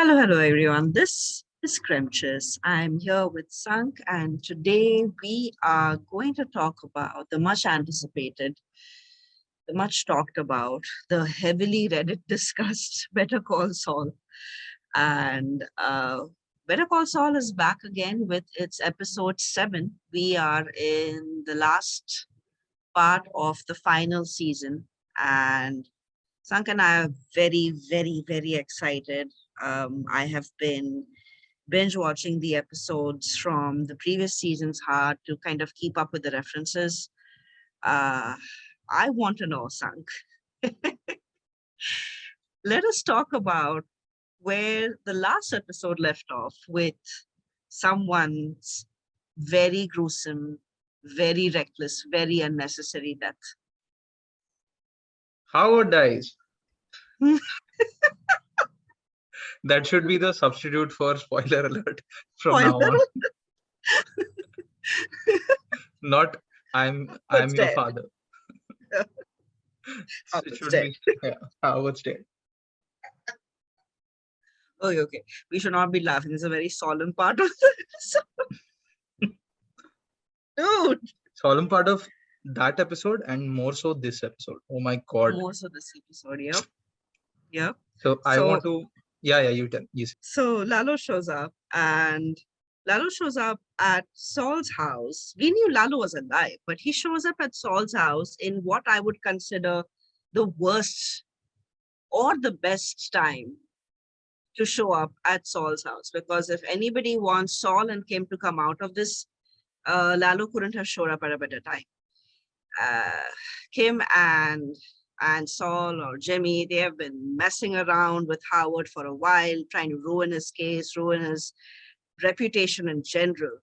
Hello everyone. This is Cremechiss. I'm here with Sank, and today we are going to talk about the much anticipated, the much talked about, the heavily Reddit discussed Better Call Saul. And Better Call Saul is back again with its episode 7. We are in the last part of the final season, and Sank and I are very excited. I have been binge watching the episodes from the previous seasons hard to kind of keep up with the references. Uh, I want to know, Sank. Let us talk about where the last episode left off with someone's very gruesome, very reckless, very unnecessary death. Howard dies. That should be the substitute for spoiler alert from now Spoiler. on. Not I'm Howard's your dead. father. It should be Howard's dead. Okay. We should not be laughing. It's a very solemn part of the episode. Dude. Solemn part of that episode and more so this episode. Oh my god. More so this episode, yeah. Yeah. So I want to you tell. Yes. So Lalo shows up at Saul's house. We knew Lalo was alive, but he shows up at Saul's house in what I would consider the worst or the best time to show up at Saul's house. Because if anybody wants Saul and Kim to come out of this, Lalo couldn't have showed up at a better time. Kim and Saul or Jimmy, they have been messing around with Howard for a while, trying to ruin his case, ruin his reputation in general.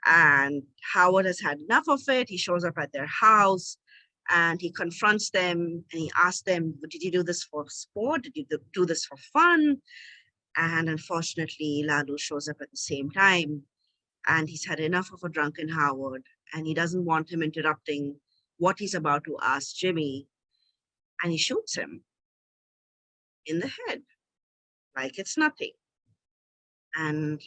And Howard has had enough of it. He shows up at their house and he confronts them and he asks them, did you do this for sport? Did you do this for fun? And unfortunately, Lalo shows up at the same time and he's had enough of a drunken Howard and he doesn't want him interrupting what he's about to ask Jimmy. And he shoots him in the head like it's nothing. And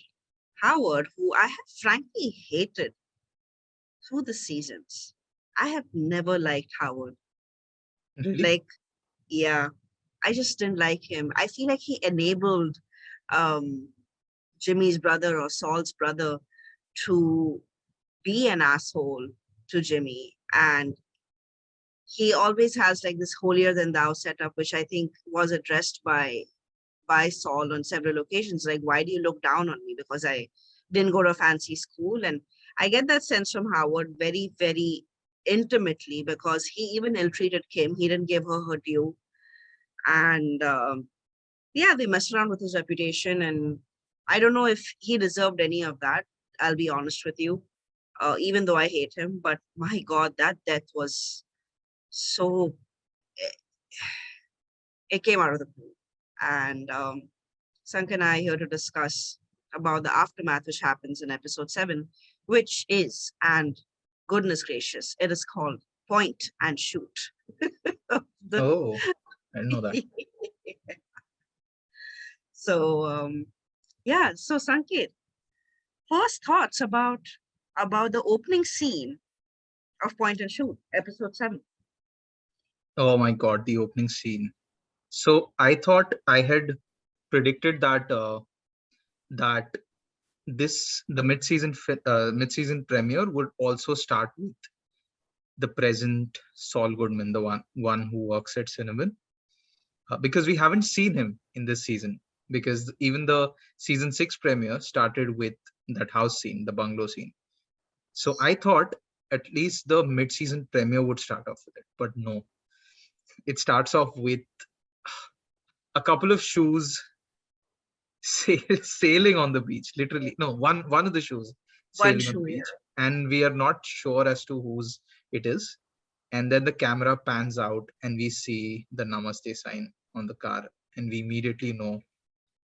Howard, who I have frankly hated through the seasons, I have never liked Howard. Really? I just didn't like him. I feel like he enabled Jimmy's brother or Saul's brother to be an asshole to Jimmy. And he always has like this holier than thou setup, which I think was addressed by Saul on several occasions. Like, why do you look down on me? Because I didn't go to a fancy school. And I get that sense from Howard very intimately because he even ill-treated Kim. He didn't give her due. And they messed around with his reputation. And I don't know if he deserved any of that. I'll be honest with you, even though I hate him. But my God, that death was so, it came out of the blue. And Sank and I are here to discuss about the aftermath which happens in episode 7, which is, and goodness gracious, it is called Point and Shoot. I didn't know that. So so Sanket, first thoughts about the opening scene of Point and Shoot, episode 7. Oh my god, the opening scene. So I thought I had predicted that the mid-season premiere would also start with the present Saul Goodman, the one who works at Cinnamon, because we haven't seen him in this season. Because even the season 6 premiere started with that house scene, the bungalow scene. So I thought at least the mid-season premiere would start off with it, but no. It starts off with a couple of shoes sailing on the beach. Literally, no, one of the shoes sailing on the beach, and we are not sure as to whose it is. And then the camera pans out, and we see the Namaste sign on the car, and we immediately know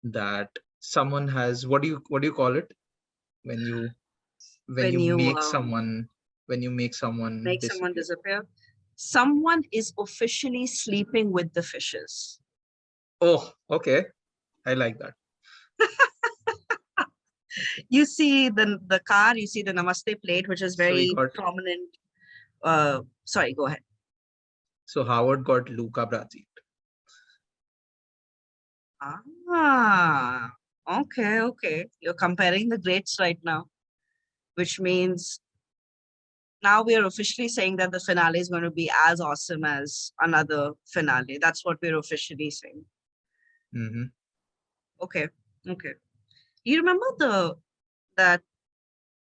that someone has what do you call it when you make someone disappear. Someone is officially sleeping with the fishes. Oh, okay. I like that. Okay. You see the car, you see the Namaste plate, which is So we very got prominent. Sorry, go ahead. so Howard got Luca Brasi. Ah, okay, okay. You're comparing the greats right now, which means now we are officially saying that the finale is going to be as awesome as another finale. That's what we're officially saying. Mm-hmm. Okay, okay. You remember that?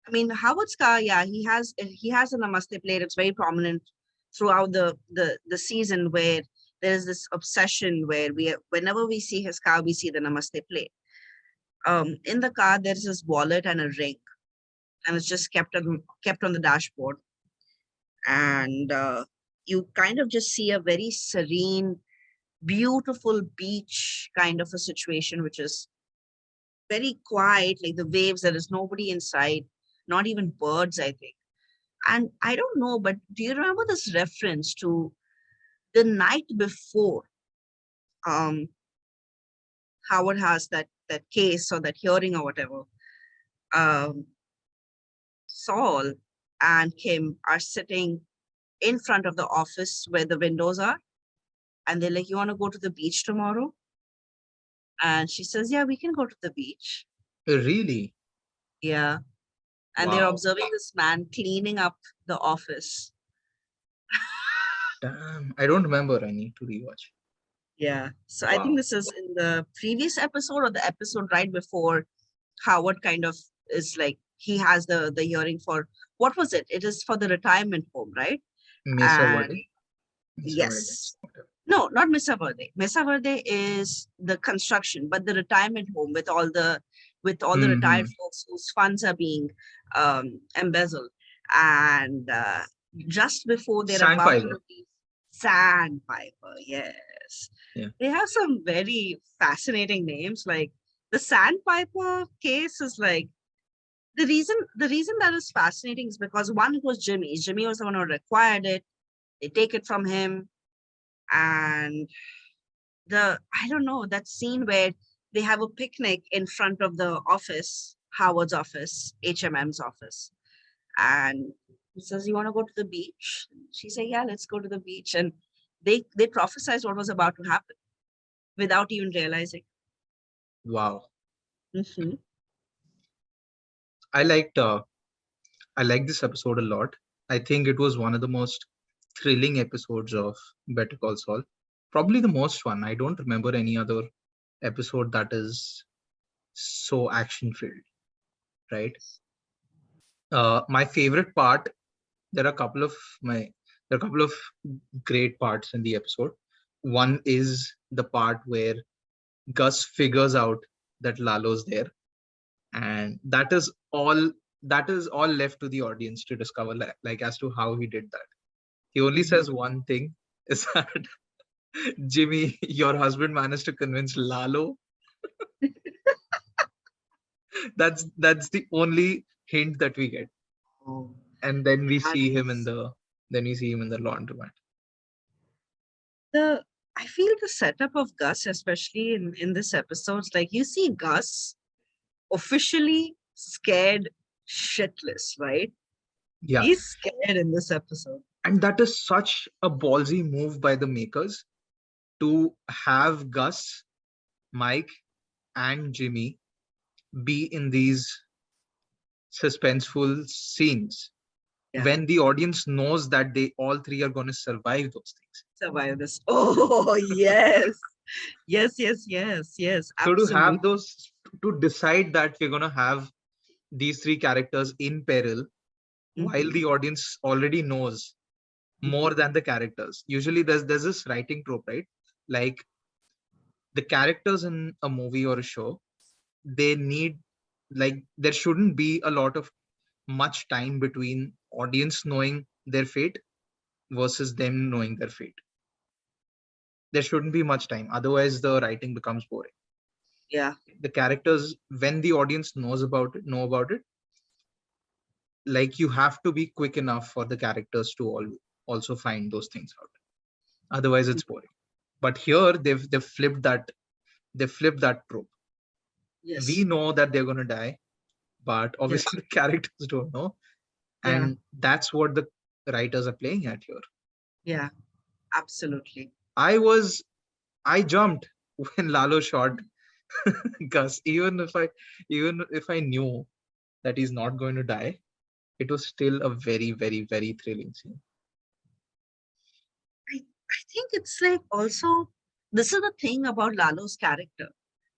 I mean, Howard's car, yeah, he has a Namaste plate. It's very prominent throughout the season where there's this obsession where whenever we see his car, we see the Namaste plate. In the car, there's his wallet and a ring, and it's just kept on the dashboard. And you kind of just see a very serene, beautiful beach kind of a situation, which is very quiet, like the waves. There is nobody inside, not even birds, I think. And I don't know, but do you remember this reference to the night before um, Howard has that case or that hearing or whatever? Um, Saul and Kim are sitting in front of the office where the windows are, and they're like, "You want to go to the beach tomorrow?" And she says, "Yeah, we can go to the beach." Really? Yeah. And they're Wow. observing this man cleaning up the office. Damn. I don't remember. I need to rewatch. Yeah. So I think Wow. this is in the previous episode or the episode right before Howard kind of is like he has the hearing for what was it? It is for the retirement home, right? Mesa And Verde. Mesa Verde. yes. No, not Mesa Verde. Mesa Verde is the construction, but the retirement home with all the Mm-hmm. retired folks whose funds are being embezzled. And just before they're about to Sandpiper. release Sandpiper, yes. Yeah. They have some very fascinating names. Like the Sandpiper case is like the reason that is fascinating is because one, it was Jimmy. Jimmy was the one who required it. They take it from him, and I don't know, that scene where they have a picnic in front of the office, Howard's office, HMM's office, and he says, "You want to go to the beach?" She said, "Yeah, let's go to the beach." And they prophesized what was about to happen without even realizing. Wow. Mhm. I liked I liked this episode a lot. I think it was one of the most thrilling episodes of Better Call Saul. Probably the most one. I don't remember any other episode that is so action filled, right? My favorite part, there are a couple of my there are a couple of great parts in the episode. One is the part where Gus figures out that Lalo's there, and that is all left to the audience to discover, like as to how he did that. He only Mhm. says one thing, is that Jimmy, your husband managed to convince Lalo. That's the only hint that we get, Oh, and then we that see him in is the laundromat. the I feel the setup of Gus, especially in this episode, like you see Gus officially scared shitless, right? Yeah, He's scared in this episode. and that is such a ballsy move by the makers to have Gus, Mike, and Jimmy be in these suspenseful scenes Yeah, when the audience knows that they all three are going to survive those things. survive this. Oh, yes. Yes, yes, yes, yes, So to have absolutely. those, to decide that we're going to have these three characters in peril while Mhm, the audience already knows mhm. more than the characters. Usually there's this writing trope, right? Like the characters in a movie or a show, they need, like there shouldn't be a lot of much time between audience knowing their fate versus them knowing their fate. There shouldn't be much time, otherwise the writing becomes boring. Yeah. The characters, when the audience know about it, like you have to be quick enough for the characters to also find those things out, otherwise it's boring. But here they flipped that trope. We Yes. know that they're going to die, but Yes. obviously the characters don't know. Yeah. And that's what the writers are playing at here. Yeah. Absolutely. I jumped when Lalo shot Gus, even if I knew that he's not going to die, it was still a very, very, very thrilling scene. I think it's like also, this is the thing about Lalo's character.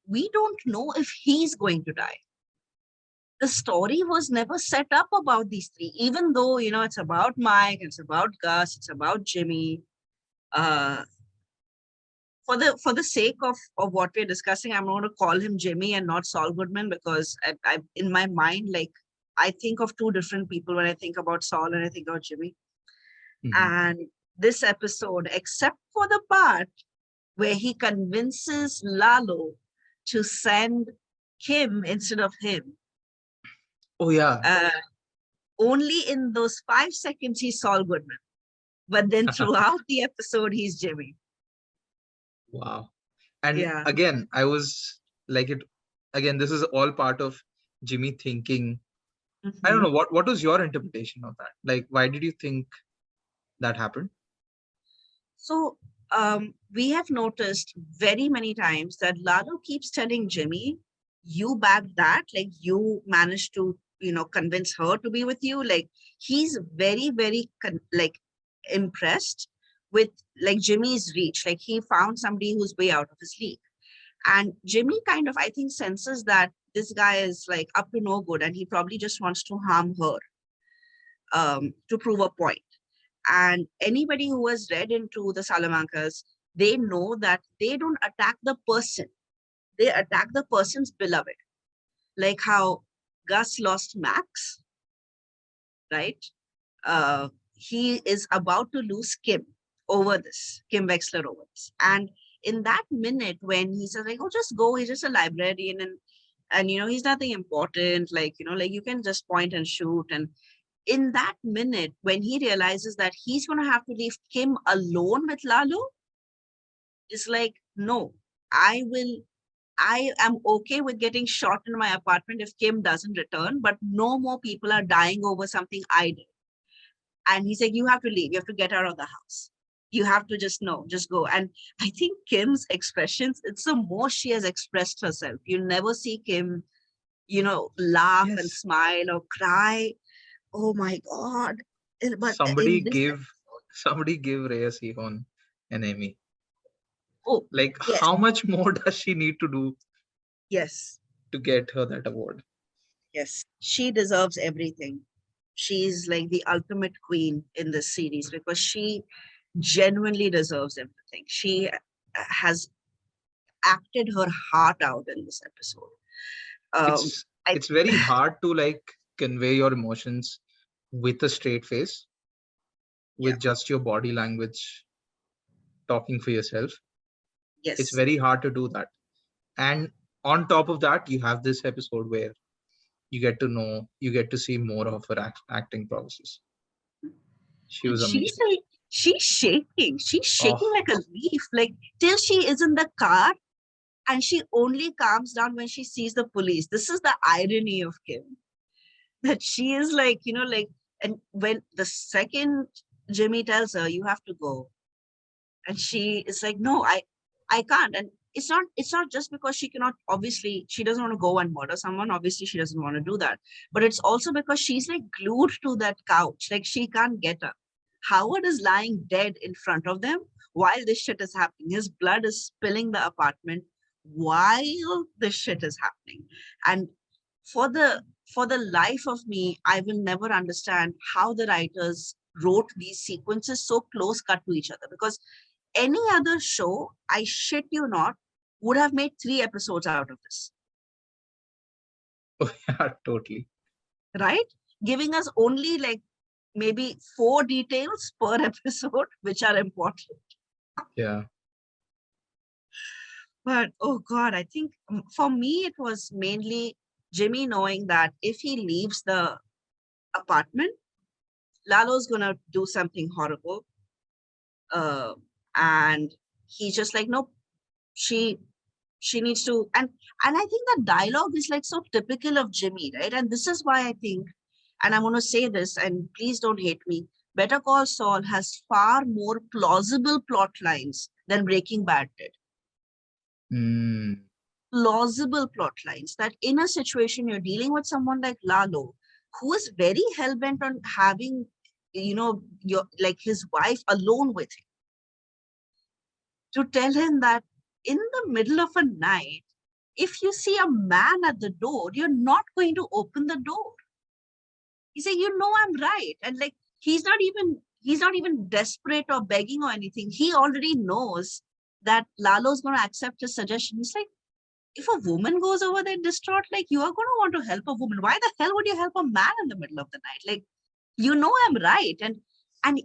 We don't know if he's going to die. The story was never set up about these three, even though, it's about Mike, it's about Gus, it's about Jimmy. Uh, for the sake of what we're discussing, I'm going to call him Jimmy and not Saul Goodman, because I in my mind, like, I think of two different people when I think about Saul and I think about Jimmy. Mhm. And this episode, except for the part where he convinces Lalo to send Kim instead of him, Oh yeah. uh, only in those 5 seconds he's Saul Goodman. But then throughout the episode, he's Jimmy. Wow. And Yeah. again, I was like it again, this is all part of Jimmy thinking. I don't Mhm. know what was your interpretation of that? Like, why did you think that happened? So we have noticed very many times that Lalo keeps telling Jimmy, you backed that, like you managed to, convince her to be with you. Like he's very, very like impressed with like Jimmy's reach. Like he found somebody who's way out of his league. And Jimmy kind of, I think, senses that this guy is like up to no good and he probably just wants to harm her to prove a point. And anybody who has read into the Salamancas, they know that they don't attack the person, they attack the person's beloved. Like how Gus lost Max, right? He is about to lose Kim over this, Kim Wexler over this. And in that minute when he says, like, oh, just go, he's just a librarian and he's nothing important, like, like you can just point and shoot. And in that minute, when he realizes that he's going to have to leave Kim alone with Lalo, it's like, no, I am okay with getting shot in my apartment if Kim doesn't return, but no more people are dying over something I did. And he's like, you have to leave. You have to get out of the house. You have to just know, just go. And I think Kim's expressions, it's the most she has expressed herself. You never see Kim, laugh and Yes. smile or cry. Oh my God. But Somebody in this give episode, somebody give Rhea Seehon an Emmy. oh, Like, yes, how much more does she need to do yes, to get her that award? yes. She deserves everything. She's like the ultimate queen in this series because she genuinely deserves everything. She has acted her heart out in this episode. Um, It's I it's very hard to like convey your emotions with a straight face, yeah, with just your body language talking for yourself. It's yes, very hard to do that. And on top of that, you have this episode where you get to see more of her acting process. She and was she's amazing. like she's shaking Oh, like a leaf, like till she is in the car, and she only calms down when she sees the police. This is the irony of Kim, that she is like, like, and when the second Jimmy tells her you have to go, and she is like, no, I can't. And it's not just because she cannot, obviously she doesn't want to go and murder someone, obviously she doesn't want to do that, but it's also because she's like glued to that couch, like she can't get up. Howard is lying dead in front of them while this shit is happening. His blood is spilling the apartment while this shit is happening. And for the for the life of me, I will never understand how the writers wrote these sequences so close cut to each other, because any other show, I shit you not, would have made 3 episodes out of this, yeah, totally. right? Giving us only like maybe 4 details per episode, which are important. Yeah. But oh God, I think for me, it was mainly Jimmy knowing that if he leaves the apartment, Lalo's gonna do something horrible. Uh, and he's just like, nope, she She needs to, and I think that dialogue is like so typical of Jimmy, right? And this is why I think, and I'm going to say this, and please don't hate me. Better Call Saul has far more plausible plot lines than Breaking Bad did. Plausible plot lines that in a situation you're dealing with someone like Lalo, who is very hell-bent on having, your like his wife alone with him, to tell him that in the middle of a night, if you see a man at the door, you're not going to open the door. He said, I'm right. And like, he's not even desperate or begging or anything. He already knows that Lalo's going to accept his suggestion. He's like, if a woman goes over there distraught, like, you are going to want to help a woman. Why the hell would you help a man in the middle of the night? Like, I'm right. And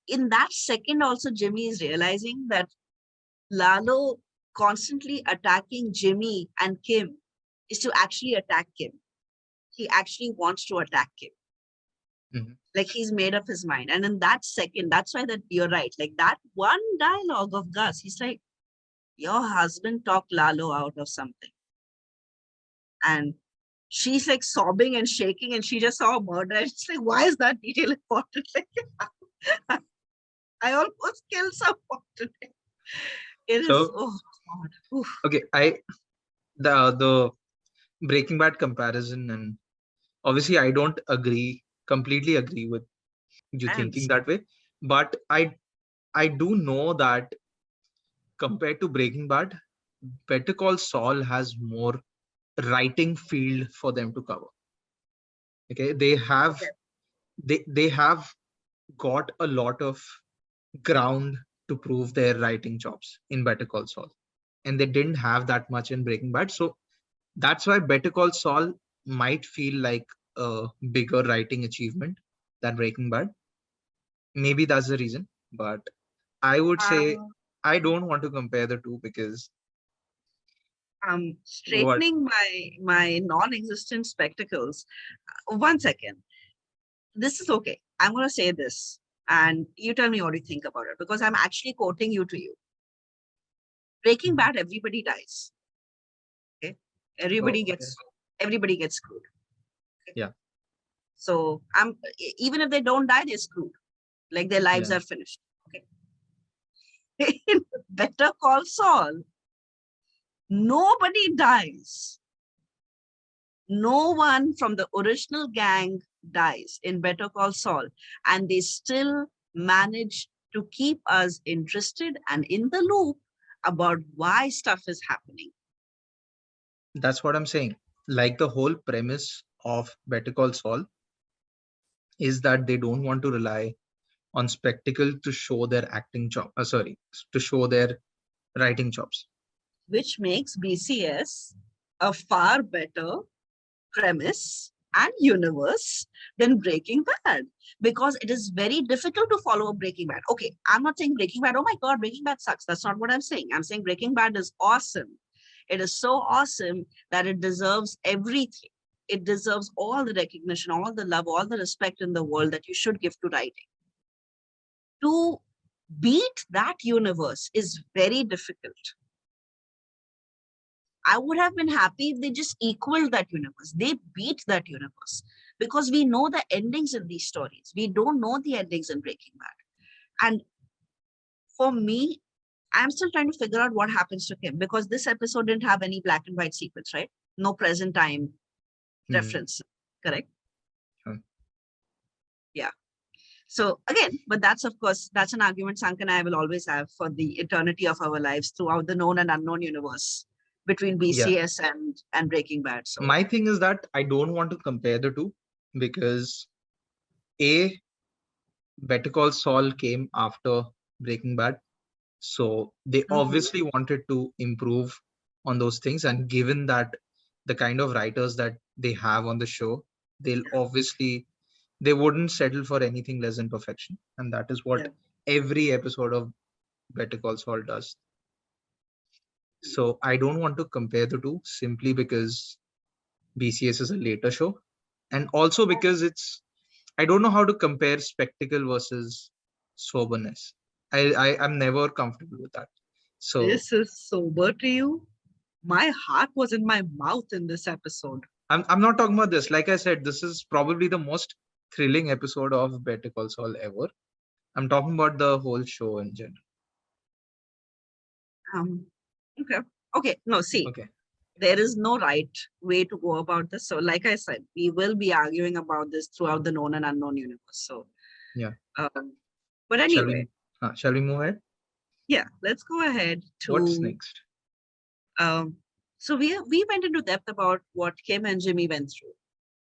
in that second also, Jimmy is realizing that Lalo constantly attacking Jimmy and Kim is to actually attack Kim. He actually wants to attack Kim. Like, he's made up his mind. And in that second, that's why that you're right. Like, that one dialogue of Gus, he's like, your husband talked Lalo out of something. And she's like sobbing and shaking, and she just saw a murder. And she's like, why is that detail important? Like, I almost killed someone today. It is, oh God. Oof. Okay, the Breaking Bad comparison, and obviously I don't completely agree with you thinking that way, but I do know that compared to Breaking Bad, Better Call Saul has more writing field for them to cover. Okay, they have got a lot of ground to prove their writing jobs in Better Call Saul, and they didn't have that much in Breaking Bad. So that's why Better Call Saul might feel like a bigger writing achievement than Breaking Bad. Maybe that's the reason, but I would say I don't want to compare the two because I'm straightening my non-existent spectacles. 1 second. This is okay. I'm going to say this, and you tell me what you think about it, because I'm actually quoting you to you. Breaking Bad, everybody dies. Okay, everybody gets screwed. Okay? Yeah. So even if they don't die, they're screwed. Like, their lives are finished. Okay. In Better Call Saul, nobody dies. No one from the original gang dies in Better Call Saul, and they still manage to keep us interested and in the loop about why stuff is happening. That's what I'm saying. Like, the whole premise of Better Call Saul is that they don't want to rely on spectacle to show their acting job. To show their writing jobs. Which makes BCS a far better premise and universe than Breaking Bad, because it is very difficult to follow Breaking Bad. Okay, I'm not saying Breaking Bad, oh my God, Breaking Bad sucks. That's not what I'm saying. I'm saying Breaking Bad is awesome. It is so awesome that it deserves everything. It deserves all the recognition, all the love, all the respect in the world that you should give to writing. To beat that universe is very difficult. I would have been happy if they just equaled that universe. They beat that universe, because we know the endings in these stories. We don't know the endings in Breaking Bad. And for me, I'm still trying to figure out what happens to Kim, because this episode didn't have any black and white sequence, right? No present time reference, correct? Yeah. So again, but that's, of course, that's an argument Sank and I will always have for the eternity of our lives throughout the known and unknown universe between BCS and Breaking Bad. So my thing is that I don't want to compare the two, because Better Call Saul came after Breaking Bad. So they obviously wanted to improve on those things. And given that the kind of writers that they have on the show, they wouldn't settle for anything less than perfection. And that is what every episode of Better Call Saul does. So I don't want to compare the two, simply because BCS is a later show. And also because I don't know how to compare spectacle versus soberness. I'm never comfortable with that. So this is sober to you? My heart was in my mouth in this episode. I'm not talking about this. Like I said, this is probably the most thrilling episode of Better Call Saul ever. I'm talking about the whole show in general. Um, okay. Okay. No, see, Okay. there is no right way to go about this. So, like I said, we will be arguing about this throughout the known and unknown universe. So, Yeah. um, but Shall anyway, we shall we move ahead? yeah, let's go ahead What's to. next? Um, so we went into depth about what Kim and Jimmy went through,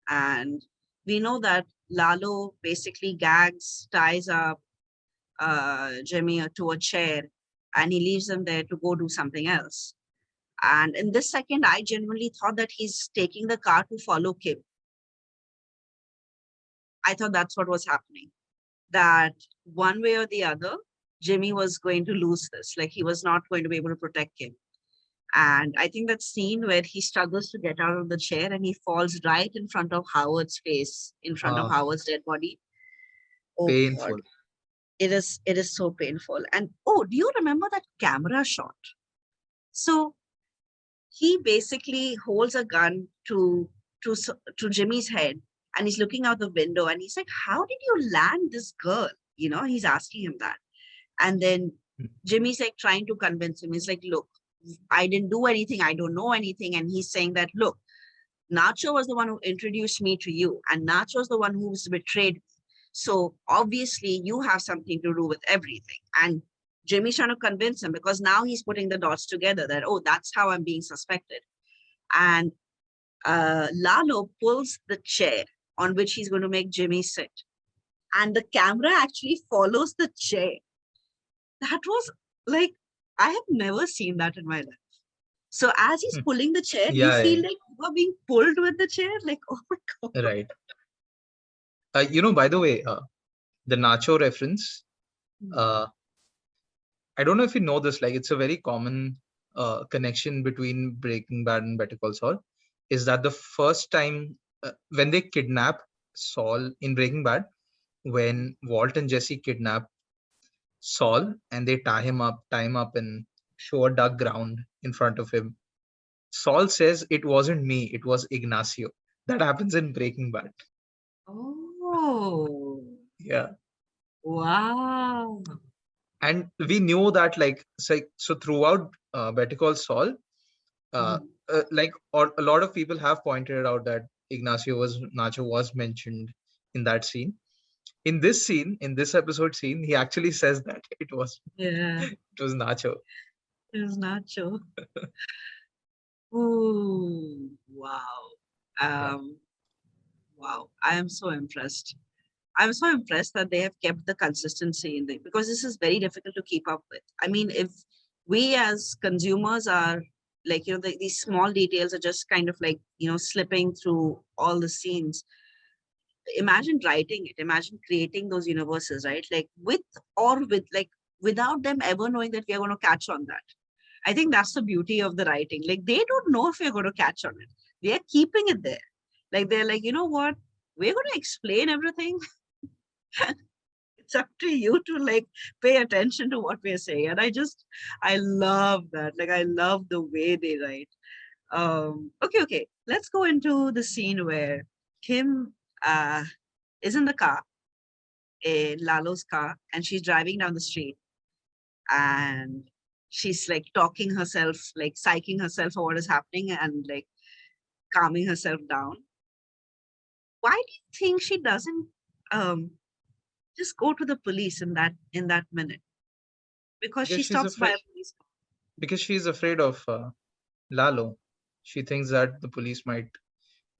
and we know that Lalo basically gags, ties up Jimmy to a chair, and he leaves them there to go do something else. And in this second, I genuinely thought that he's taking the car to follow Kim. I thought that's what was happening. That one way or the other, Jimmy was going to lose this. Like he was not going to be able to protect Kim. And I think that scene where he struggles to get out of the chair and he falls right in front of Howard's face, in front of Uh, Howard's dead body. Oh God, Painful. it is so painful. And oh, do you remember that camera shot? So he basically holds a gun to Jimmy's head, and he's looking out the window, and he's like, "How did you land this girl?" He's asking him that, and then Hmm. Jimmy's like trying to convince him. He's like, "Look, I didn't do anything. I don't know anything," and he's saying that, "Look, Nacho was the one who introduced me to you, and Nacho is the one who's betrayed me. So obviously, you have something to do with everything." And Jimmy's trying to convince him because now he's putting the dots together that, oh, that's how I'm being suspected. And Lalo pulls the chair on which he's going to make Jimmy sit. And the camera actually follows the chair. That was like, I have never seen that in my life. So as he's pulling the chair, you Yeah, feel like you are being pulled with the chair. Like, oh my God. right. By the way, the Nacho reference, uh, I don't know if you know this, like it's a very common connection between Breaking Bad and Better Call Saul, is that the first time when they kidnap Saul in Breaking Bad, when Walt and Jesse kidnap Saul and they tie him up and show a dug ground in front of him. Saul says it wasn't me, it was Ignacio. That happens in Breaking Bad. Oh, Yeah. wow. And we knew that so throughout Better Call Saul, uh, Mhm. or a lot of people have pointed out that Nacho was mentioned in that scene. In this episode scene, he actually says that Yeah, it was Nacho. it's Nacho. Ooh, wow. Yeah. Um, wow. I am so impressed. I'm so impressed that they have kept the consistency in the because this is very difficult to keep up with. I mean, if we as consumers are like, these small details are just kind of like, slipping through all the scenes. Imagine writing it, imagine creating those universes, right? Like with or with like without them ever knowing that we are going to catch on that. I think that's the beauty of the writing. Like they don't know if we're going to catch on it. They are keeping it there. Like they're like, you know what? We're going to explain everything. It's up to you to like pay attention to what we're saying. And I love that. Like I love the way they write. Okay. Let's go into the scene where Kim is in the car, in Lalo's car, and she's driving down the street and she's like talking herself, like psyching herself for what is happening and like calming herself down. Why do you think she doesn't um just go to the police in that minute? Because Because she she's stops by afraid a police car. because she's afraid of Lalo. She thinks that the police might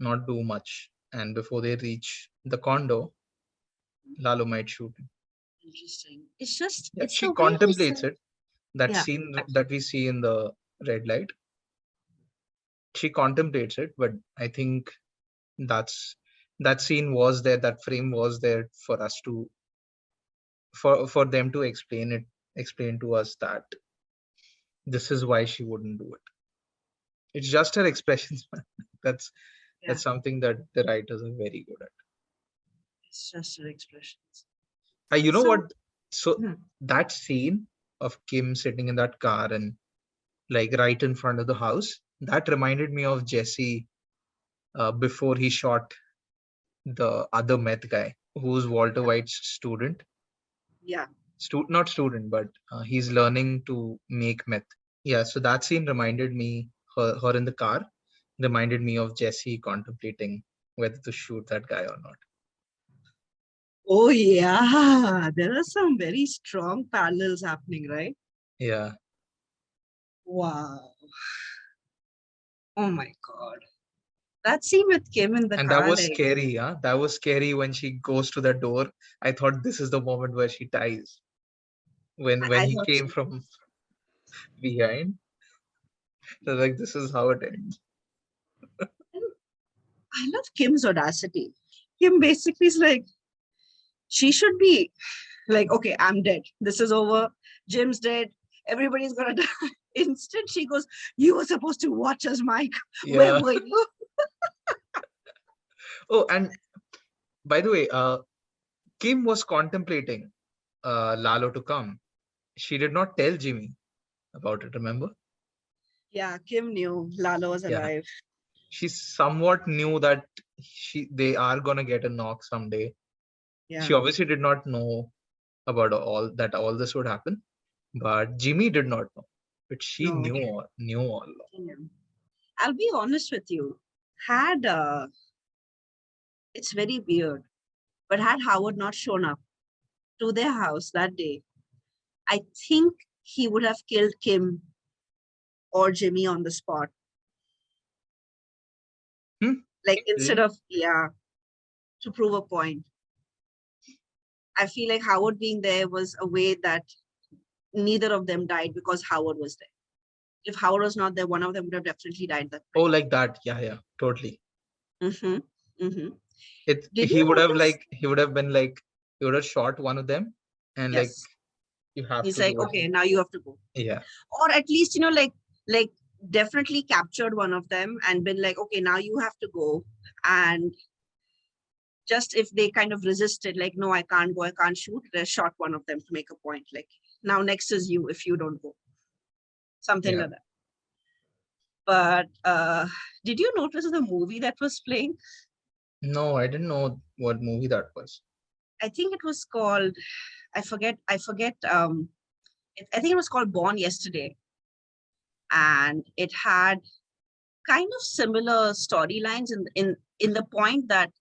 not do much, and before they reach the condo, Lalo might shoot him. Interesting. It's She the way he contemplates said. it. That Yeah. scene that we see in the red light, she contemplates it, but I think that's that scene was there, that frame was there for us to for them to explain to us that this is why she wouldn't do it. It's just her expressions. that's Yeah. that's something that the writers are very good at. It's just her expressions. You know So what? So hmm, that scene of Kim sitting in that car and like right in front of the house, That reminded me of Jesse before he shot the other meth guy, who's Walter White's student. Yeah. Not student, but he's learning to make meth. Yeah, so that scene reminded me, her in the car, reminded me of Jesse contemplating whether to shoot that guy or not. Oh, yeah. There are some very strong parallels happening, right? Yeah. Wow. Oh my God. That scene with Kim in the And that car, was like, scary, yeah. That was scary when she goes to the door. I thought this is the moment where she dies. When I he thought came so. from behind, I was like, this is how it ends. I love Kim's audacity. Kim basically is like, she should be like, okay, I'm dead. This is over. Jim's dead. Everybody's gonna die. Instead, she goes, you were supposed to watch us, Mike. Where Yeah. were you? Oh, and by the way, Kim was contemplating Lalo to come. She did not tell Jimmy about it, remember? Yeah, Kim knew Lalo was Yeah. alive. She somewhat knew that they are gonna get a knock someday. Yeah. She obviously did not know about all this would happen, but Jimmy did not know. But she No. knew all along. I'll be honest with you. Had It's very weird, but had Howard not shown up to their house that day, I think he would have killed Kim or Jimmy on the spot. Like instead Really? of, yeah, to prove a point. I feel like Howard being there was a way that neither of them died because Howard was there. If Howard was not there, one of them would have definitely died that Oh, night. like that. Yeah, totally. Mm-hmm. Mm-hmm. It Did you notice? he would have been like he would have shot one of them and like Yes. you have He's to like, go okay, ahead. now you have to go. Yeah. Or at least, like definitely captured one of them and been like, okay, now you have to go. And just if they kind of resisted, like, no, I can't go, I can't shoot, they shot one of them to make a point. Like, now next is you if you don't go. Something Yeah. like that. But did you notice the movie that was playing? No, I didn't know what movie that was. I think it was called, I think it was called Born Yesterday. And it had kind of similar storylines in the point that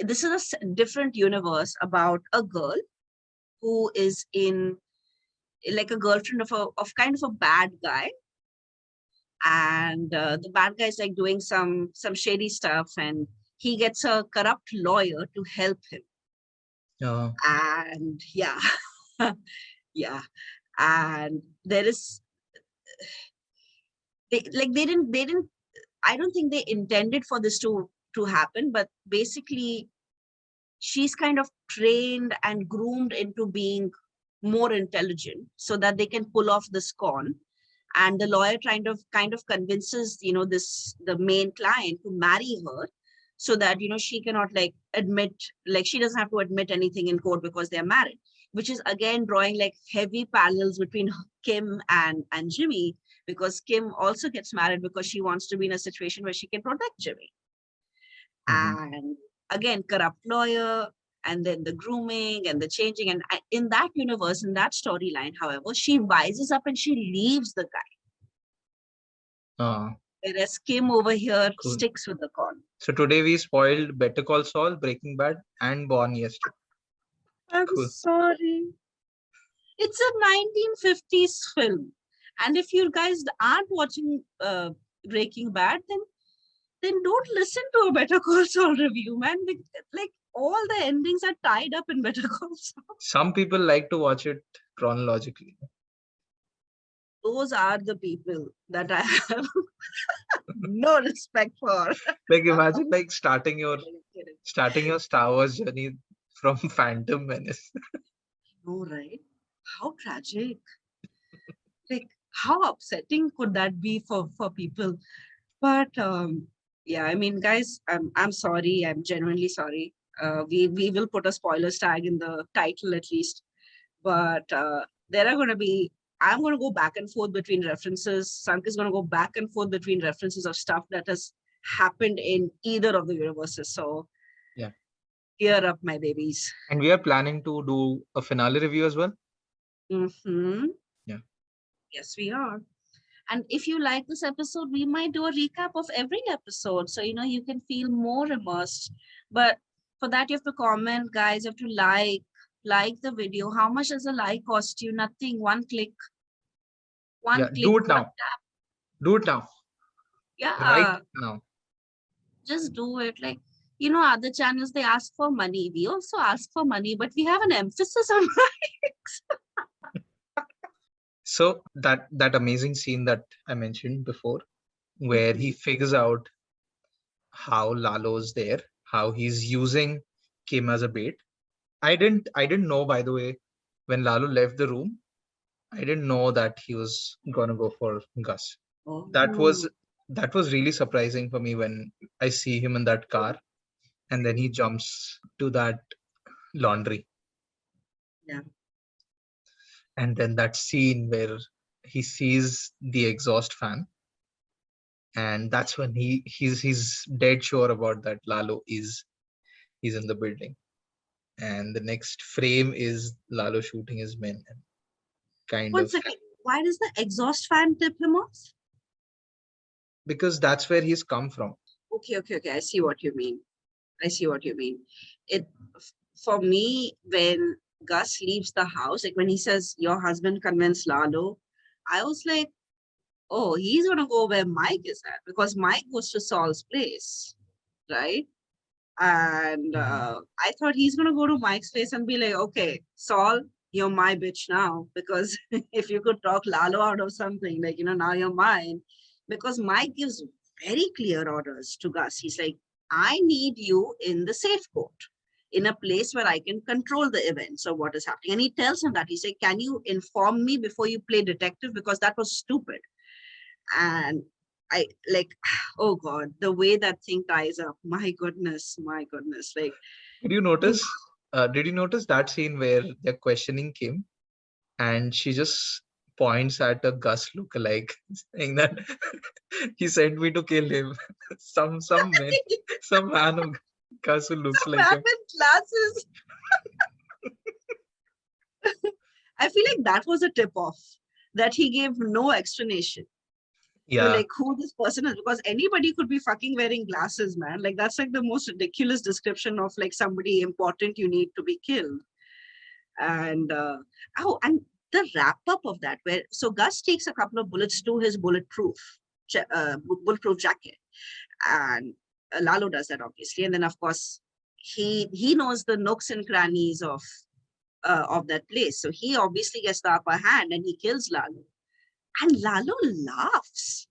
this is different universe about a girl who is in like a girlfriend of kind of a bad guy, and the bad guy is like doing some shady stuff, and he gets a corrupt lawyer to help him. Yeah. And yeah, yeah, and there is they didn't I don't think they intended for this to happen, but basically she's kind of trained and groomed into being more intelligent so that they can pull off this con. And the lawyer kind of convinces this the main client to marry her so that she cannot like admit, like she doesn't have to admit anything in court because they're married, which is again drawing like heavy parallels between Kim and Jimmy, because Kim also gets married because she wants to be in a situation where she can protect Jimmy. Mhm. And again, corrupt lawyer, and then the grooming and the changing. And in that universe, in that storyline, however, she wises up and she leaves the guy. Ah, Whereas Kim over here cool. sticks with the con. So today we spoiled Better Call Saul, Breaking Bad, and Born Yesterday. I'm Cool. sorry. It's a 1950s film. And if you guys aren't watching Breaking Bad, then don't listen to a Better Call Saul review, man. Like all the endings are tied up in Better Call Saul. Some people like to watch it chronologically. Those are the people that I have no respect for. Like imagine like starting your Star Wars journey from Phantom Menace. No, right? How tragic. Like, how upsetting could that be for people? But yeah, I mean, guys, I'm sorry. I'm genuinely sorry. We will put a spoilers tag in the title at least. But there are going to be I'm going to go back and forth between references. Sank is going to go back and forth between references of stuff that has happened in either of the universes. So Yeah. gear up, my babies. And we are planning to do a finale review as well. Mm-hmm. Yeah. Yes, we are. And if you like this episode, we might do a recap of every episode. So, you can feel more immersed. But for that, you have to comment, guys. You have to like the video. How much does a like cost you? Nothing. One click. Yeah. One click. Do it One now. tap. Do it now. Right Yeah. now. Just do it. Like, other channels, they ask for money. We also ask for money, but we have an emphasis on likes. So that amazing scene that I mentioned before, where he figures out how Lalo's there, how he's using Kim as a bait. I didn't know, by the way, when Lalo left the room, I didn't know that he was gonna go for Gus. That Oh, was that was really surprising for me when I see him in that car and then he jumps to that laundry. yeah. And then that scene where he sees the exhaust fan, and that's when he's dead sure about that Lalo is in the building. And the next frame is Lalo shooting his men and kind One of, second. Why does the exhaust fan tip him off? because that's where he's come from. Okay. I see what you mean. I see what you mean. It For me, when Gus leaves the house, like when he says your husband convinced Lalo, I was like, oh, he's gonna go where Mike is at because Mike goes to Saul's place, right? And Mhm. I thought he's gonna go to Mike's place and be like, okay, Saul, you're my bitch now. Because if you could talk Lalo out of something, like, now you're mine. Because Mike gives very clear orders to Gus. He's like, I need you in the safe court, in a place where I can control the events of what is happening. And he tells him that. He said, can you inform me before you play detective? Because that was stupid. And I like, oh God, the way that thing ties up, my goodness, like, Did you oof. notice? Did you notice that scene where they're questioning Kim and she just points at a Gus lookalike, saying that he sent me to kill him. Some man of Gus who looks Some like man him. with glasses. I feel like that was a tip off, that he gave no explanation to Yeah, like who this person is, because anybody could be fucking wearing glasses, man. Like that's like the most ridiculous description of like somebody important you need to be killed. And and the wrap up of that, where so Gus takes a couple of bullets to his bulletproof jacket, and Lalo does that obviously, and then of course he knows the nooks and crannies of that place, so he obviously gets the upper hand and he kills Lalo, and Lalo laughs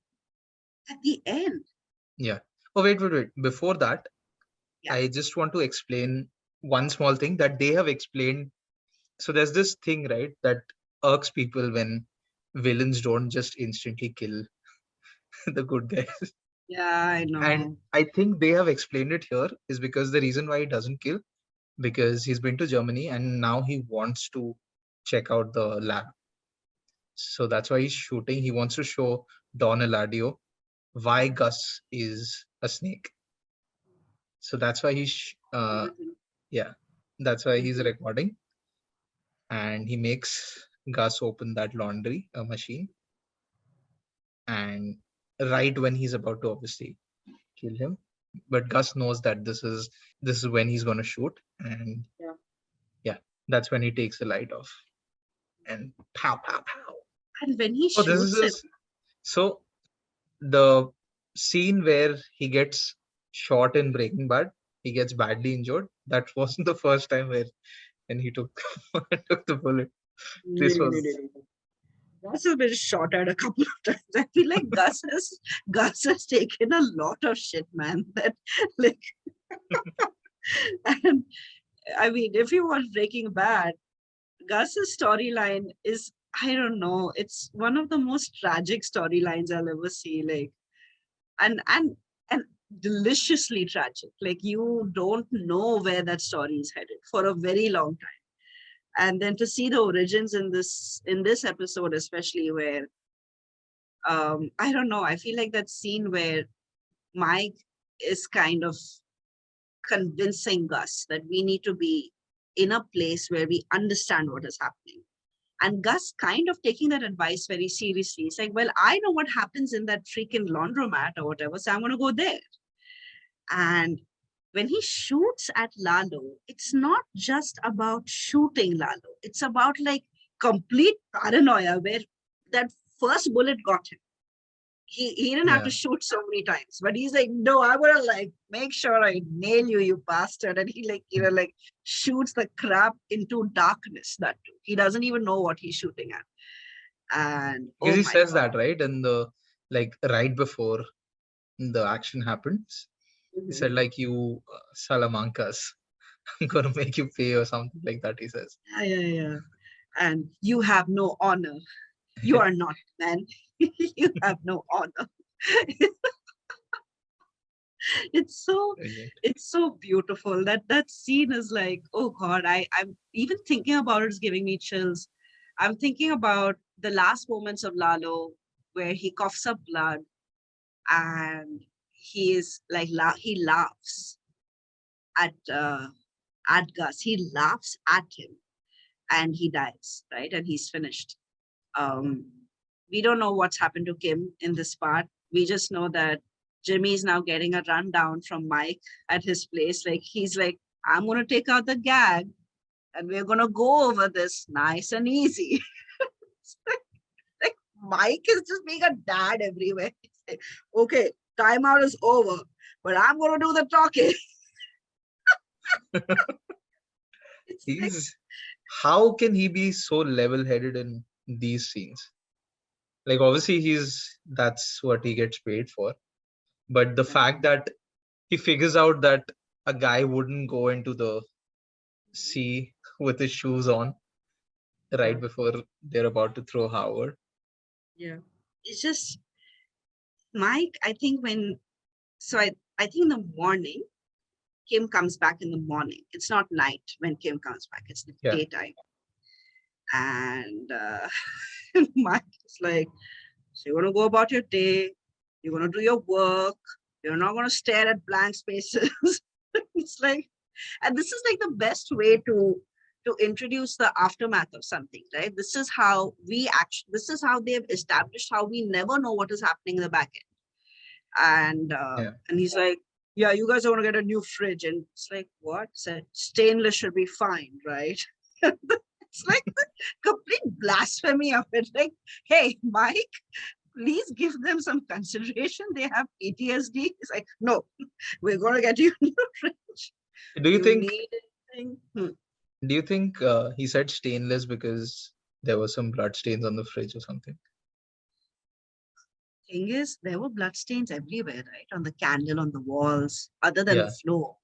at the end. yeah. Oh, wait. Before that, Yeah, I just want to explain one small thing that they have explained. So there's this thing, right, that irks people when villains don't just instantly kill the good guys. yeah, I And know. I think they have explained it here is because the reason why he doesn't kill, because he's been to Germany and now he wants to check out the lab. So that's why he's shooting. He wants to show Don Eladio why Gus is a snake. So that's why yeah, that's why he's Mhm. recording, and he makes Gus open that laundry machine, and right when he's about to obviously kill him, but Gus knows that this is when he's gonna shoot, and Yeah. yeah, that's when he takes the light off and pow pow pow. And when he Oh, this is shoots him, his, so the scene where he gets shot in Breaking Bad, he gets badly injured. That wasn't the first time where when he took took the bullet. This was, Gus has been shot at a couple of times. I feel like Gus has taken a lot of shit, man. That like, and I mean, if you watch Breaking Bad, Gus's storyline is, I don't know, it's one of the most tragic storylines I'll ever see. Like, and deliciously tragic. Like you don't know where that story is headed for a very long time. And then to see the origins in this episode, especially where I don't know, I feel like that scene where Mike is kind of convincing Gus that we need to be in a place where we understand what is happening. And Gus kind of taking that advice very seriously. It's like, well, I know what happens in that freaking laundromat or whatever, so I'm going to go there. And when he shoots at Lalo, it's not just about shooting Lalo. It's about like complete paranoia where that first bullet got him. He didn't have to shoot so many times, but he's like, no, I want to like make sure I nail you, you bastard. And he like, like shoots the crap into darkness. That too. He doesn't even know what he's shooting at. And because he says that right in the like right before the action happens. He said like, you Salamancas, I'm gonna make you pay or something like that. He says. Yeah. And you have no honor. You are not, man. You have no honor. It's so beautiful. That scene is like, oh God, I'm even thinking about it is giving me chills. I'm thinking about the last moments of Lalo where he coughs up blood and he is like he laughs at Gus. He laughs at him and he dies, right? And he's finished. We don't know what's happened to Kim in this part. We just know that Jimmy is now getting a rundown from Mike at his place. Like he's like, I'm going to take out the gag and we're going to go over this nice and easy. like Mike is just being a dad everywhere. He's like, okay, timeout is over, but I'm going to do the talking. How can he be so level-headed in these scenes? Like obviously that's what he gets paid for, but the fact that he figures out that a guy wouldn't go into the sea with his shoes on right before they're about to throw Howard. Yeah, it's just Mike. I think I think in the morning, Kim comes back in the morning. It's not night when Kim comes back. It's the daytime. And Mike is like, so you're going to go about your day. You're going to do your work. You're not going to stare at blank spaces. It's like, and this is like the best way to introduce the aftermath of something, right? This is how this is how they've established how we never know what is happening in the back end. And he's like, yeah, you guys are going to get a new fridge. And it's like, what? Said stainless should be fine, right? It's like the complete blasphemy of it. Like, hey, Mike, please give them some consideration. They have PTSD. It's like, no, we're going to get you a new fridge. Do you think? Do you think he said stainless because there were some blood stains on the fridge or something? Thing is, there were blood stains everywhere, right? On the candle, on the walls, other than the floor.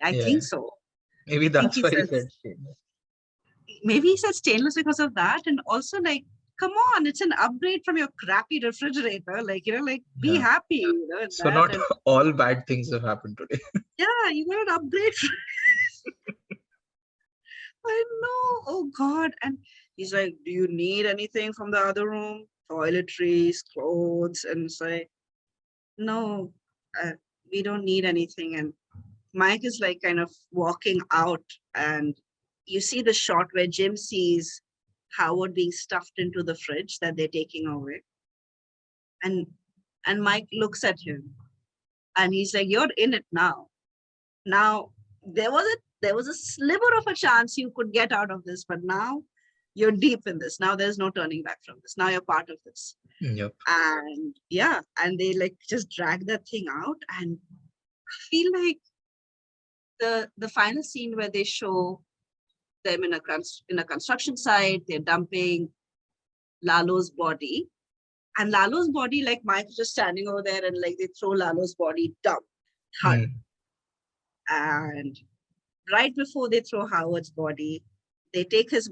I think so. Maybe that's why he said stainless. Maybe he said stainless because of that. And also, like, come on, it's an upgrade from your crappy refrigerator. Like, be happy. So not all bad things have happened today. Yeah, you got an upgrade. I know. Oh God. And he's like, do you need anything from the other room? Toiletries, clothes. And it's like, no, we don't need anything. And Mike is like kind of walking out, and you see the shot where Jim sees Howard being stuffed into the fridge that they're taking away. And Mike looks at him and he's like, you're in it now. Now, there was a sliver of a chance you could get out of this, but now you're deep in this. Now there's no turning back from this. Now you're part of this. Yep. And and they like just drag that thing out. And I feel like the final scene where they show them in a construction site, they're dumping Lalo's body. And Lalo's body, like Mike's just standing over there and like they throw Lalo's body dump. And right before they throw Howard's body, they take his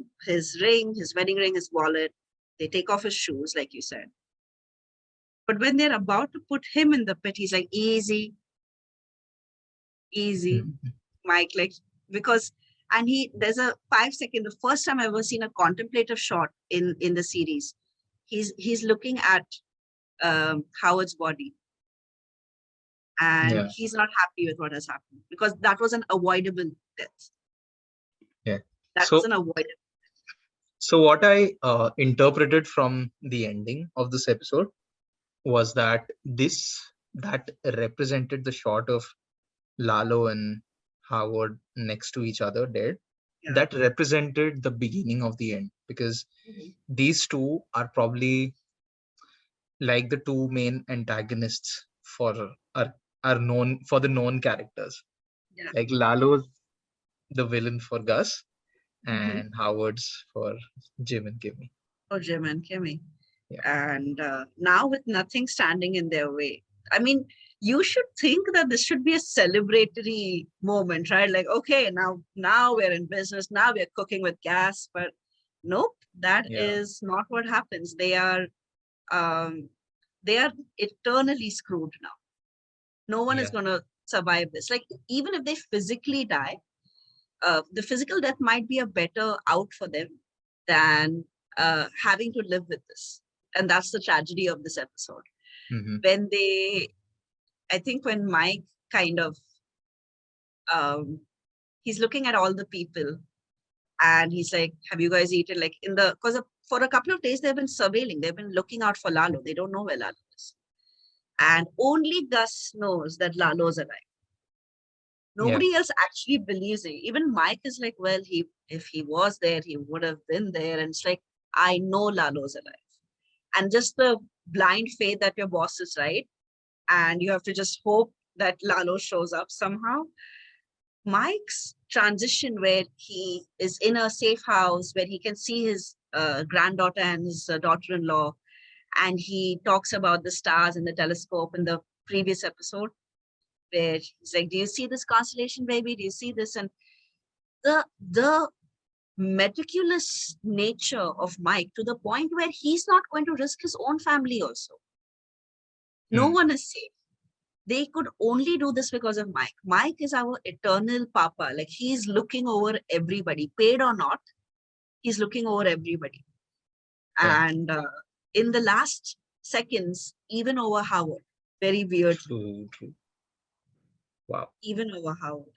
ring, his wedding ring, his wallet. They take off his shoes, like you said. But when they're about to put him in the pit, he's like, easy, Mike, like, because And there's a 5 second, the first time I've ever seen a contemplative shot in the series. He's looking at Howard's body, and Yeah. he's not happy with what has happened because that was an avoidable death. Yeah. That was So an avoidable. so what I interpreted from the ending of this episode was that that represented the shot of Lalo and Howard next to each other dead. Yeah. That represented the beginning of the end, because these two are probably like the two main antagonists for are known for the known characters. Yeah. Like Lalo's the villain for Gus, Mm-hmm. and Howard's for Jim and Kimmy. Oh, Jim and Kimmy. Yeah. And now with nothing standing in their way, I mean, you should think that this should be a celebratory moment, right? Like, okay, now we're in business, now we're cooking with gas. But nope, that Yeah. is not what happens. Um they are eternally screwed now. No one is Yeah. going to survive this. Like, even if they physically die, the physical death might be a better out for them than having to live with this. And that's the tragedy of this episode. Mm-hmm. When I think when Mike kind of, he's looking at all the people and he's like, have you guys eaten? Like, because for a couple of days, they've been surveilling, they've been looking out for Lalo. They don't know where Lalo is. And only Gus knows that Lalo's alive. Nobody else actually believes it. Even Mike is like, well, if he was there, he would have been there. And it's like, I know Lalo's alive. And just the blind faith that your boss is right. And you have to just hope that Lalo shows up somehow. Mike's transition, where he is in a safe house, where he can see his granddaughter and his daughter-in-law, and he talks about the stars in the telescope in the previous episode, where he's like, do you see this constellation, baby? Do you see this? And the meticulous nature of Mike, to the point where he's not going to risk his own family also. No one is safe. They could only do this because of Mike. Mike is our eternal papa. Like, he's looking over everybody, paid or not. He's looking over everybody. Yeah. And in the last seconds, even over Howard. Very weird. True. Wow. Even over Howard.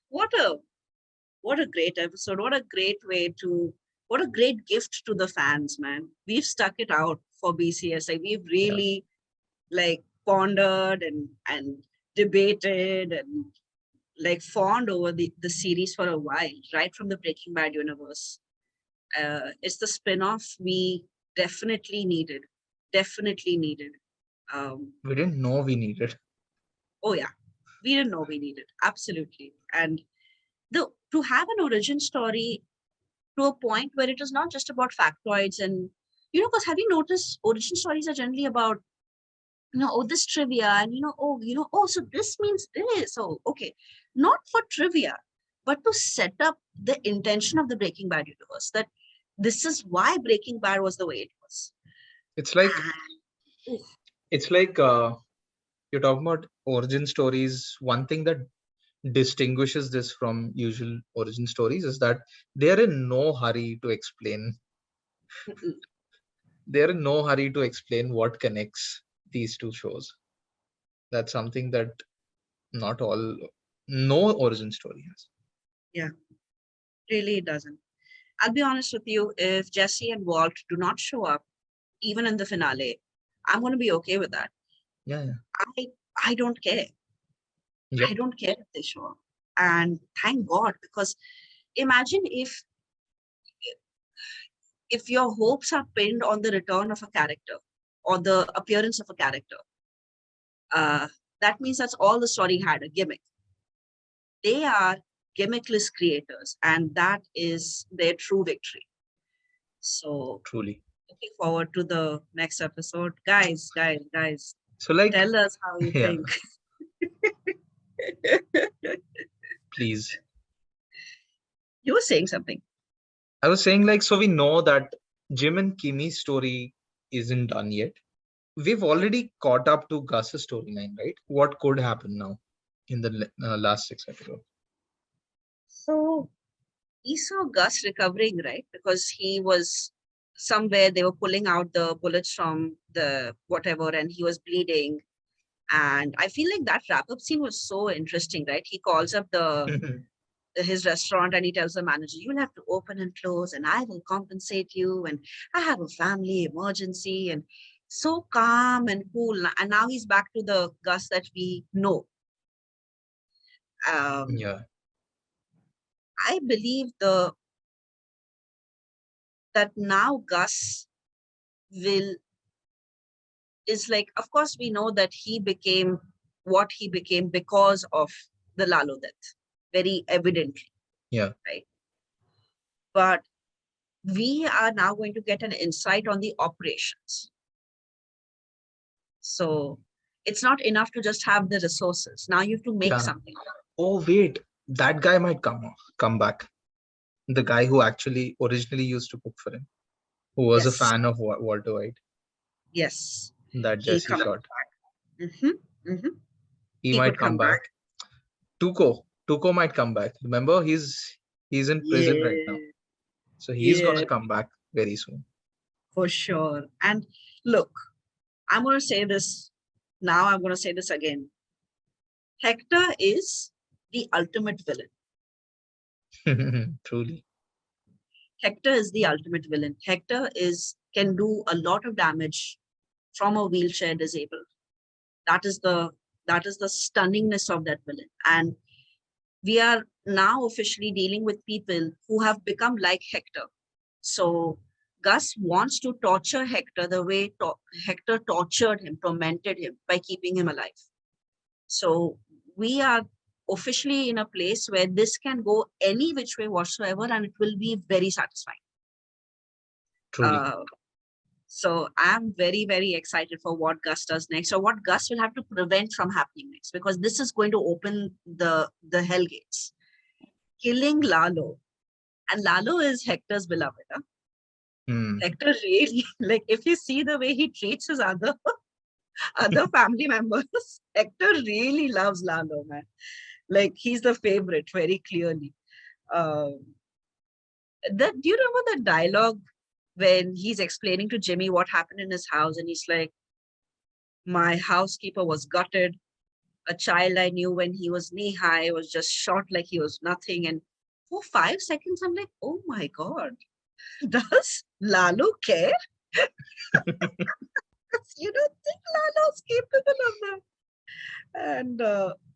What a great episode. What a great gift to the fans, man. We've stuck it out for BCS. Like, we've really pondered and debated and fawned over the series for a while, right from the Breaking Bad universe. It's the spin-off we definitely needed. We didn't know we needed. Oh yeah, we didn't know we needed. Absolutely. And to have an origin story to a point where it is not just about factoids and, because have you noticed origin stories are generally about, this trivia and, so this means this. Oh, okay. Not for trivia, but to set up the intention of the Breaking Bad universe, that this is why Breaking Bad was the way it was. It's like, you're talking about origin stories. One thing that distinguishes this from usual origin stories is that they're in no hurry to explain. They're in no hurry to explain what connects these two shows. That's something that no origin story has. Yeah, really it doesn't. I'll be honest with you, if Jesse and Walt do not show up, even in the finale, I'm going to be okay with that. Yeah. I don't care. Yep. I don't care if they show up. And thank God, because imagine if your hopes are pinned on the return of a character or the appearance of a character. That means that's all the story had, a gimmick. They are gimmickless creators, and that is their true victory. So truly looking forward to the next episode. Guys. So tell us how you think. Please. You were saying something. I was saying, so we know that Jim and Kimmy's story isn't done yet. We've already caught up to Gus's storyline, right? What could happen now in the last 6 episodes? So we saw Gus recovering, right? Because he was somewhere, they were pulling out the bullets from the whatever, and he was bleeding. And I feel like that wrap up scene was so interesting, right? He calls up his restaurant and he tells the manager, "You'll have to open and close, and I will compensate you. And I have a family emergency." And so calm and cool. And now he's back to the Gus that we know. Um, Yeah. I believe that now Gus will is like, of course, we know that he became what he became because of the Lalo death, very evidently, Yeah. right? But we are now going to get an insight on the operations. So it's not enough to just have the resources. Now you have to make Yeah. something. Oh, wait. That guy might come back. The guy who actually originally used to cook for him, who was a Yes, fan of Walter White, yes, that he'll Jesse come shot. back. He He might could come come back. back. Tuco might come back. Remember, he's in prison right now. Yeah, So he's yeah, gonna come back very soon. for sure. And look, I'm going to say this now, I'm going to say this again. Hector is the ultimate villain. Truly. Hector is the ultimate villain. Hector can do a lot of damage from a wheelchair disabled. That is the stunningness of that villain. And we are now officially dealing with people who have become like Hector. So Gus wants to torture Hector the way Hector tortured him, tormented him by keeping him alive. So we are officially in a place where this can go any which way whatsoever, and it will be very satisfying. Truly. Uh, so I'm very, very excited for what Gus does next, or what Gus will have to prevent from happening next, because this is going to open the hell gates. Killing Lalo, and Lalo is Hector's beloved. Huh? Hector really, like, if you see the way he treats his other family members, Hector really loves Lalo, man. Like, he's the favorite, very clearly. Um, do you remember the dialogue when he's explaining to Jimmy what happened in his house, and he's like, "My housekeeper was gutted. A child I knew when he was knee high was just shot like he was nothing." And for 5 seconds, I'm like, "Oh my God, does Lalo care?" You don't think Lalo's capable of that? And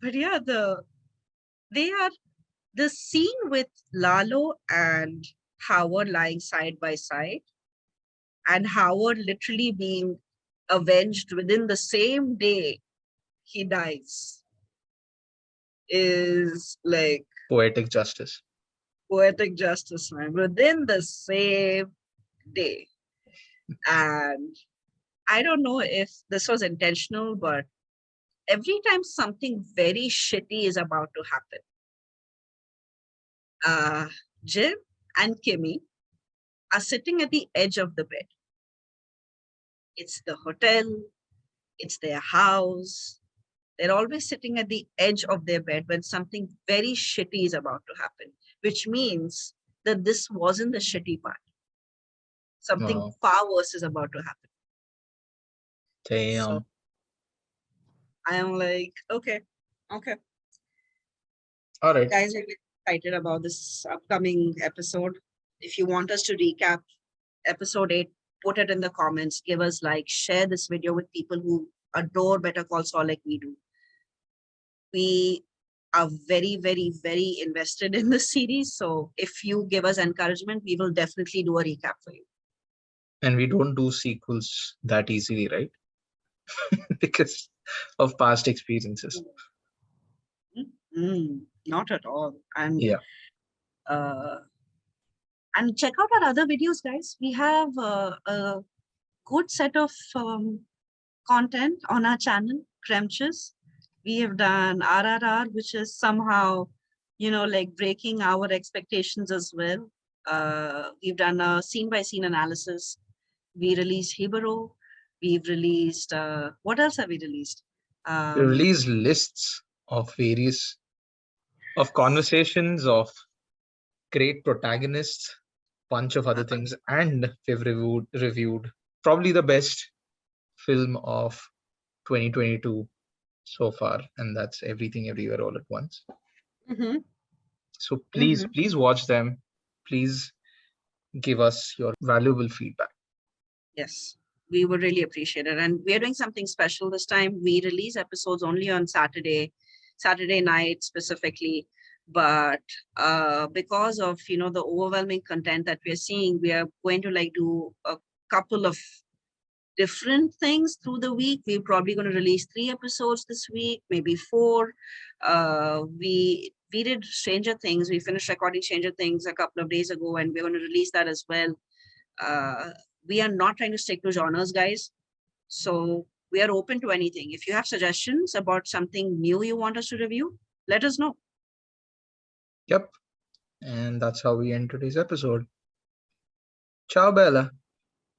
but yeah, they are the scene with Lalo and Howard lying side by side, and Howard literally being avenged within the same day he dies, is like Poetic justice. poetic justice, man. Within the same day. And I don't know if this was intentional, but every time something very shitty is about to happen, uh, Jim and Kimmy are sitting at the edge of the bed. It's the hotel, it's their house. They're always sitting at the edge of their bed when something very shitty is about to happen, which means that this wasn't the shitty part. Something Wow. far worse is about to happen. So Damn. I am like, okay. All right. Guys, I'm excited about this upcoming episode. If you want us to recap episode 8, put it in the comments. Give us like, share this video with people who adore Better Call Saul like we do. We are very, very, very invested in this series. So if you give us encouragement, we will definitely do a recap for you. And we don't do sequels that easily, right? Because of past experiences. Not at all. And Yeah. and check out our other videos, guys. We have a good set of content on our channel, Cremechiss. We have done RRR, which is somehow, like breaking our expectations as well. We've done a scene-by-scene analysis. We released Hibaro. We've released, what else have we released? We release lists of various of conversations of great protagonists, bunch of other things, and we've reviewed probably the best film of 2022 so far, and that's Everything Everywhere All at Once. Mm-hmm. So Mm-hmm. please watch them. Please give us your valuable feedback. Yes, we would really appreciate it. And we are doing something special this time. We release episodes only on Saturday night specifically. But because of the overwhelming content that we are seeing, we are going to do a couple of different things through the week. We're probably going to release 3 episodes this week, maybe 4. We did Stranger Things. We finished recording Stranger Things a couple of days ago, and we're going to release that as well. Uh, we are not trying to stick to genres, guys. So we are open to anything. If you have suggestions about something new you want us to review, let us know. Yep. And that's how we end today's episode. Ciao, Bella.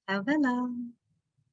Avella.